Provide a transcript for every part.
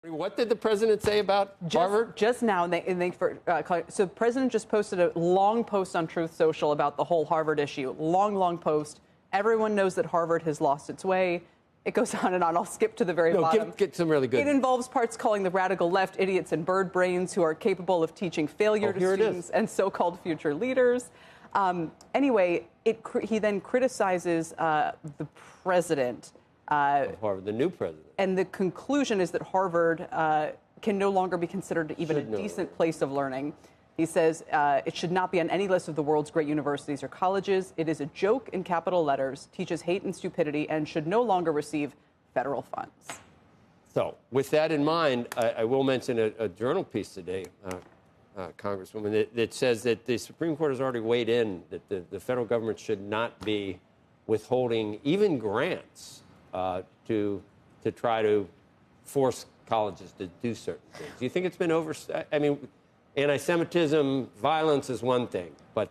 What did the president say about Harvard? Just now, so the president just posted a long post on Truth Social about the whole Harvard issue. Long post. Everyone knows that Harvard has lost its way. It goes on and on. I'll skip to the very bottom. Get some really good. It involves parts calling the radical left idiots and bird brains who are capable of teaching failure to students and so-called future leaders. Anyway, he then criticizes the president. Harvard, the new president. And the conclusion is that Harvard can no longer be considered even a decent place of learning. He says it should not be on any list of the world's great universities or colleges. It is a joke in capital letters, teaches hate and stupidity, and should no longer receive federal funds. So, with that in mind, I will mention a journal piece today, Congresswoman, that says that the Supreme Court has already weighed in that the federal government should not be withholding even grants to try to force colleges to do certain things. Do you think it's been I mean, anti-Semitism, violence is one thing, but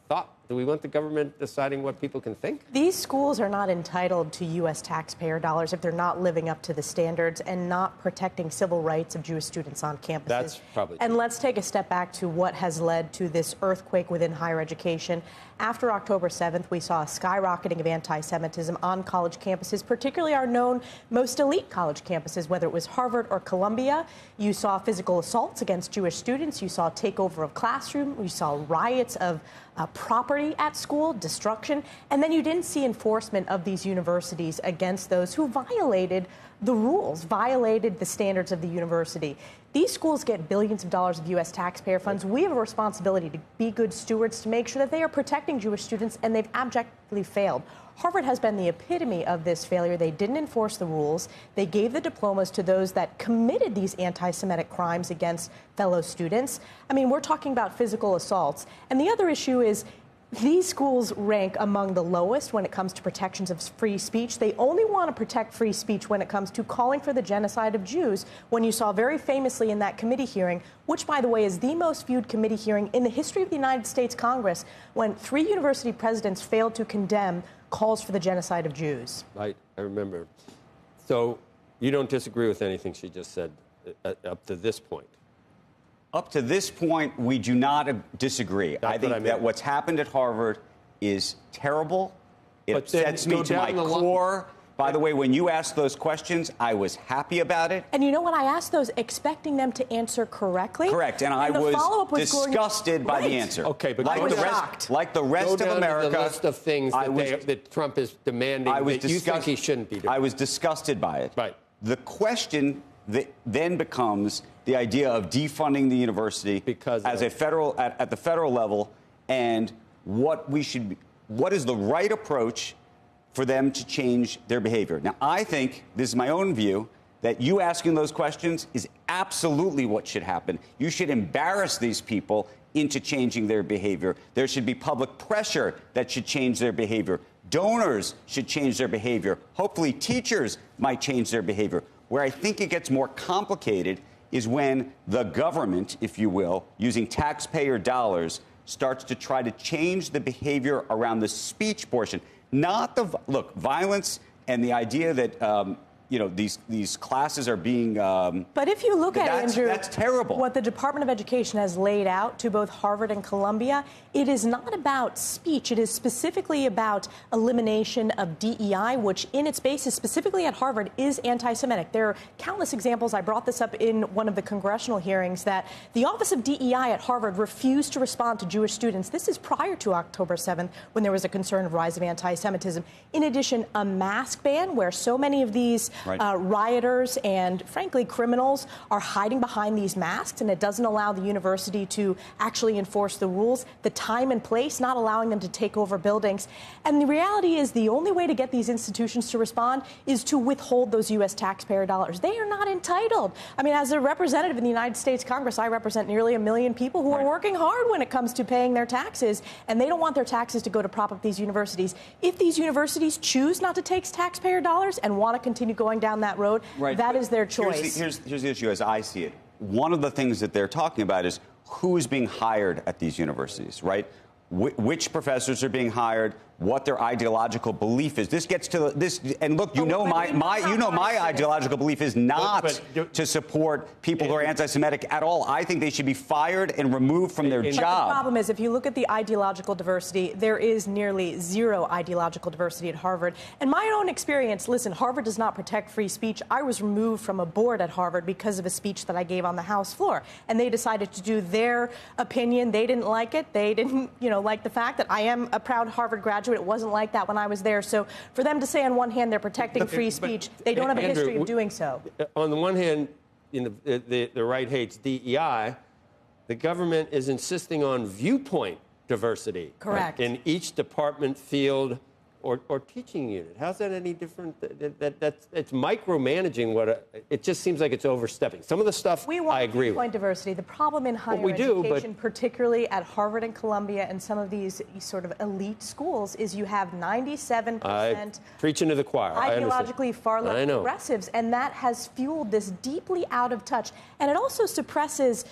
thought, do we want the government deciding what people can think? These schools are not entitled to U.S. taxpayer dollars if they're not living up to the standards and not protecting civil rights of Jewish students on campuses. That's probably true. And let's take a step back to what has led to this earthquake within higher education. After October 7th, we saw a skyrocketing of anti-Semitism on college campuses, particularly our known most elite college campuses, whether it was Harvard or Columbia. You saw physical assaults against Jewish students. You saw takeover of classrooms. You saw riots of property at school, destruction, and then you didn't see enforcement of these universities against those who violated the rules, violated the standards of the university. These schools get billions of dollars of U.S. taxpayer funds. We have a responsibility to be good stewards to make sure that they are protecting Jewish students, and they've abjectly failed. Harvard has been the epitome of this failure. They didn't enforce the rules. They gave the diplomas to those that committed these anti-Semitic crimes against fellow students. I mean, we're talking about physical assaults. And the other issue is these schools rank among the lowest when it comes to protections of free speech. They only want to protect free speech when it comes to calling for the genocide of Jews, when you saw very famously in that committee hearing, which, by the way, is the most viewed committee hearing in the history of the United States Congress, when 3 university presidents failed to condemn calls for the genocide of Jews. Right, I remember. So you don't disagree with anything she just said up to this point? Up to this point, we do not disagree. I think that what's happened at Harvard is terrible. It upsets me to my core. By the way, when you asked those questions, I was happy about it. And you know what? I asked those expecting them to answer correctly. Correct. And I was disgusted by the answer. Okay, but like the rest of America, the list of things that Trump is demanding that you think he shouldn't be doing. I was disgusted by it. Right. The question that then becomes the idea of defunding the university at the federal level, and what is the right approach for them to change their behavior. Now, I think, this is my own view, that you asking those questions is absolutely what should happen. You should embarrass these people into changing their behavior. There should be public pressure that should change their behavior. Donors should change their behavior. Hopefully, teachers might change their behavior. Where I think it gets more complicated is when the government, if you will, using taxpayer dollars, starts to try to change the behavior around the speech portion. Not violence and the idea that these classes are being. But if you look at Andrew, that's terrible. What the Department of Education has laid out to both Harvard and Columbia, it is not about speech. It is specifically about elimination of DEI, which in its basis, specifically at Harvard, is anti-Semitic. There are countless examples. I brought this up in one of the congressional hearings that the Office of DEI at Harvard refused to respond to Jewish students. This is prior to October 7th, when there was a concern of rise of anti-Semitism. In addition, a mask ban, where so many of these rioters and, frankly, criminals are hiding behind these masks, and it doesn't allow the university to actually enforce the rules, the time and place, not allowing them to take over buildings. And the reality is the only way to get these institutions to respond is to withhold those U.S. taxpayer dollars. They are not entitled. I mean, as a representative in the United States Congress, I represent nearly 1 million people who are working hard when it comes to paying their taxes, and they don't want their taxes to go to prop up these universities. If these universities choose not to take taxpayer dollars and want to continue going down that road, that is their choice. Here's the issue as I see it. One of the things that they're talking about is who is being hired at these universities, right? Which professors are being hired, what their ideological belief is. This gets to this, and look, my ideological belief is not to support people who are anti-Semitic at all. I think they should be fired and removed from their job. The problem is, if you look at the ideological diversity, there is nearly zero ideological diversity at Harvard. And my own experience, listen, Harvard does not protect free speech. I was removed from a board at Harvard because of a speech that I gave on the House floor, and they decided to do their opinion. They didn't like it. They didn't, like the fact that I am a proud Harvard graduate. It wasn't like that when I was there. So for them to say on one hand they're protecting free speech, they don't have a history of doing so. On the one hand, the right hates DEI. The government is insisting on viewpoint diversity. Correct. In each department, field, or teaching unit. How's that any different? It's micromanaging it just seems like it's overstepping. Some of the stuff I agree with. Viewpoint diversity. The problem in higher education, particularly at Harvard and Columbia and some of these sort of elite schools, is you have 97% preaching to the choir. Ideologically far left progressives, and that has fueled this deeply out of touch, and it also suppresses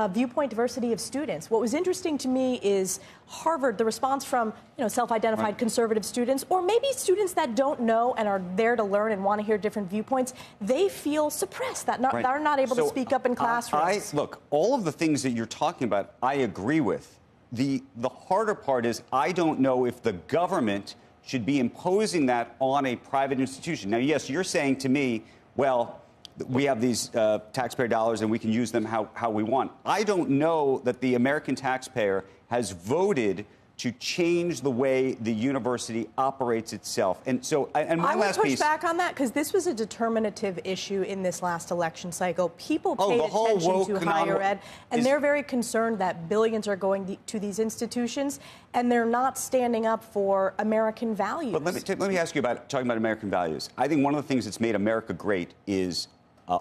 viewpoint diversity of students. What was interesting to me is Harvard, the response from self-identified conservative students, or maybe students that don't know and are there to learn and want to hear different viewpoints, they feel suppressed, that they're not able to speak up in classrooms. Look, all of the things that you're talking about, I agree with. The harder part is I don't know if the government should be imposing that on a private institution. Now, yes, you're saying to me, well, we have these taxpayer dollars and we can use them how we want. I don't know that the American taxpayer has voted to change the way the university operates itself. And so, and my last piece. I would push back on that because this was a determinative issue in this last election cycle. People paid attention to higher ed, and they're very concerned that billions are going to these institutions, and they're not standing up for American values. But let me ask you about talking about American values. I think one of the things that's made America great is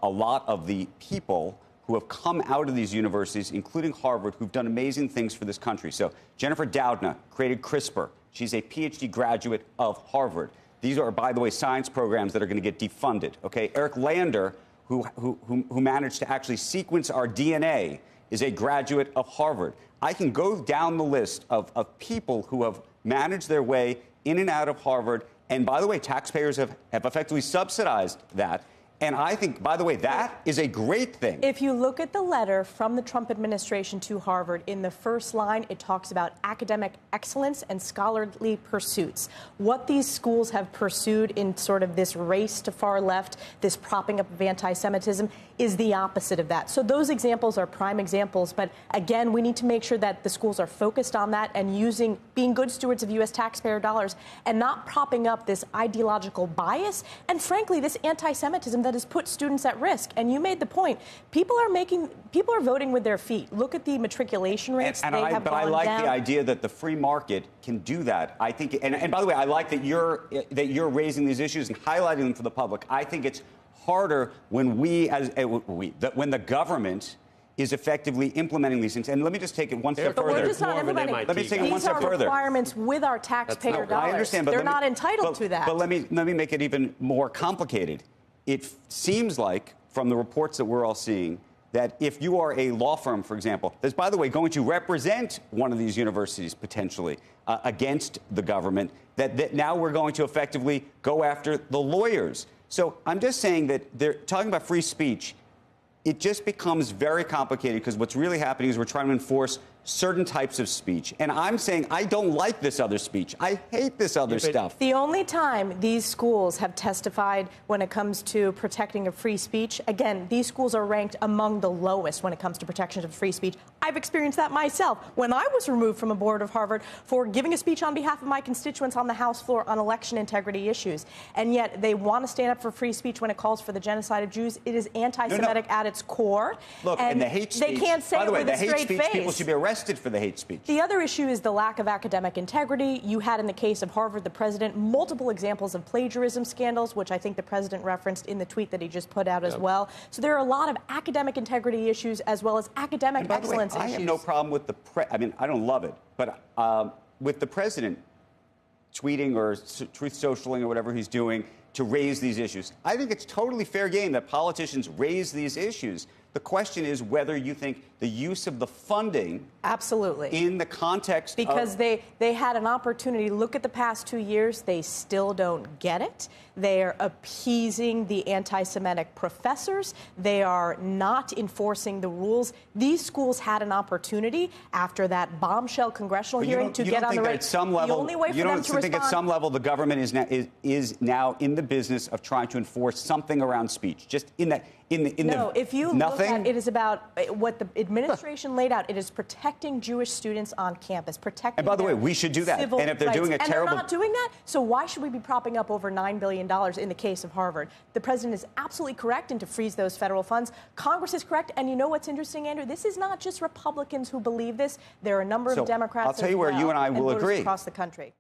a lot of the people who have come out of these universities, including Harvard, who've done amazing things for this country. So Jennifer Doudna created CRISPR. She's a PhD graduate of Harvard. These are, by the way, science programs that are going to get defunded. Okay, Eric Lander, who managed to actually sequence our DNA, is a graduate of Harvard. I can go down the list of people who have managed their way in and out of Harvard. And by the way, taxpayers have effectively subsidized that. And I think, by the way, that is a great thing. If you look at the letter from the Trump administration to Harvard, in the first line, it talks about academic excellence and scholarly pursuits. What these schools have pursued in sort of this race to far left, this propping up of anti-Semitism, is the opposite of that. So those examples are prime examples. But again, we need to make sure that the schools are focused on that and being good stewards of U.S. taxpayer dollars and not propping up this ideological bias and, frankly, this anti-Semitism that has put students at risk. And you made the point. People are voting with their feet. Look at the matriculation rates. But I like the idea that the free market can do that. I think, and by the way, I like that you're raising these issues and highlighting them for the public. I think it's harder when when the government is effectively implementing these things. And let me just take it one step further. We're just not implementing. Let me take it one step further. These are requirements with our taxpayer dollars. I understand, but they're not entitled to that. But let me make it even more complicated. It seems like, from the reports that we're all seeing, that if you are a law firm, for example, that's, by the way, going to represent one of these universities potentially against the government, that now we're going to effectively go after the lawyers. So I'm just saying that they're talking about free speech. It just becomes very complicated because what's really happening is we're trying to enforce certain types of speech. And I'm saying I don't like this other speech. I hate this other stuff. The only time these schools have testified when it comes to protecting of free speech, again, these schools are ranked among the lowest when it comes to protection of free speech. I've experienced that myself when I was removed from a board of Harvard for giving a speech on behalf of my constituents on the House floor on election integrity issues. And yet they want to stand up for free speech when it calls for the genocide of Jews. It is anti-Semitic at its core. Look, and the hate speech, they can't say by the way, it with the a hate straight speech, face. people should be arrested for the hate speech. The other issue is the lack of academic integrity. You had in the case of Harvard, the president, multiple examples of plagiarism scandals, which I think the president referenced in the tweet that he just put out as well. So there are a lot of academic integrity issues as well as academic excellence issues. I have no problem with I mean, I don't love it, but with the president tweeting or truth socialing or whatever he's doing to raise these issues. I think it's totally fair game that politicians raise these issues. The question is whether you think the use of the funding absolutely in the context because of they had an opportunity. Look at the past 2 years. They still don't get it. They are appeasing the anti-Semitic professors. They are not enforcing the rules. These schools had an opportunity after that bombshell congressional hearing to get on the right. At some level, the only way for you them don't to think respond, at some level the government is now in the business of trying to enforce something around speech. Just in that. No, if you nothing? look at it, is about what the administration laid out. It is protecting Jewish students on campus, protecting. And by the way, we should do that. And if they're doing a terrible, they're not doing that, so why should we be propping up over $9 billion in the case of Harvard? The president is absolutely correct in to freeze those federal funds. Congress is correct, and you know what's interesting, Andrew? This is not just Republicans who believe this. There are a number of Democrats. I'll tell you where you and I will agree across the country.